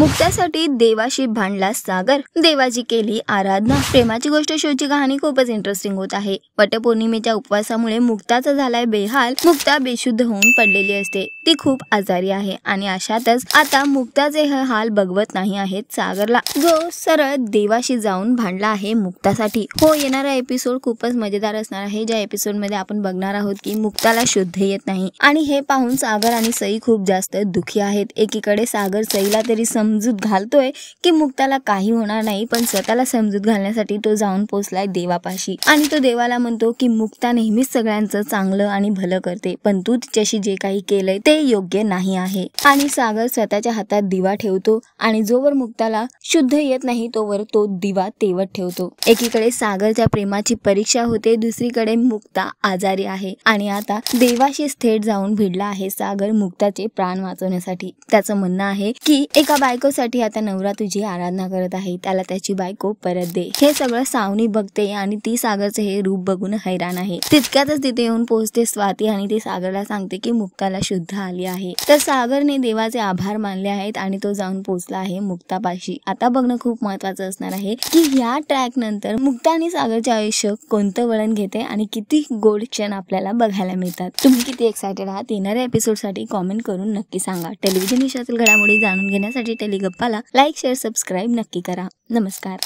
मुक्तासाठी देवाशी भांडला सागर, देवाची केली आराधना। प्रेमाची गोष्ट शोची कहाणी खूपच इंटरेस्टिंग होत आहे। वटपौर्णिमेच्या उपवासामुळे मुक्ताचा झालाय बेहाल। मुक्ता बेशुद्ध होऊन पडलेली असते, ती खूप आजारी आहे आणि अशातच आता मुक्ताचे हे हाल बघवत नाही आहेत सागरला, जो सरळ देवाशी जाऊन भांडला आहे मुक्तासाठी। हो, येणारा एपिसोड खूपच मजेदार असणार आहे, ज्या एपिसोड मध्ये आपण बघणार आहोत की मुक्ताला शुद्ध येत नाही आणि हे पाहून सागर आणि सई खूप जास्त दुखी आहेत। एकीकडे सागर सईला तरी समजूत घालतोय की मुक्ताला काही होणार नाही, पण स्वतःला समजूत घालण्यासाठी तो जाऊन पोचलाय देवापाशी आणि तो देवाला म्हणतो की मुक्ता नेहमीच सगळ्यांचं चांगलं आणि भलं करते, पण तू तिच्याशी जे काही केलंय ते योग्य नाही आहे। आणि सागर स्वतःच्या हातात दिवा ठेवतो आणि जोवर मुक्ताला शुद्ध येत नाही तोवर तो दिवा तेवत ठेवतो। एकीकडे सागरच्या प्रेमाची परीक्षा होते, दुसरीकडे मुक्ता आजारी आहे आणि आता देवाशी थेट जाऊन भिडला आहे सागर मुक्ताचे प्राण वाचवण्यासाठी। त्याचं म्हणणं आहे की एका बायकोसाठी आता नवरा तुझी आराधना करत आहे, त्याला त्याची बायको परत दे। हे सगळं सावनी बघते आणि ती सागरचे हे रूप बघून हैराण आहे। तितक्यातच तिथे येऊन पोहोचते स्वाती आणि ती सागरला सांगते की मुक्ताला शुद्ध आली आहे। तर सागरने देवाचे आभार मानले आहेत आणि तो जाऊन पोहोचला आहे मुक्तापाशी। आता बघणं खूप महत्वाचं असणार आहे की ह्या ट्रॅक नंतर मुक्ता आणि सागरचे आयुष्य कोणतं वळण घेते आणि किती गोड क्षण आपल्याला बघायला मिळतात। तुम्ही किती एक्सायटेड आहात येणाऱ्या एपिसोड साठी कॉमेंट करून नक्की सांगा। टेलिव्हिजन विश्वातील घडामोडी जाणून घेण्यासाठी टेलिगप्पाला लाईक, शेअर, सबस्क्राईब नक्की करा। नमस्कार।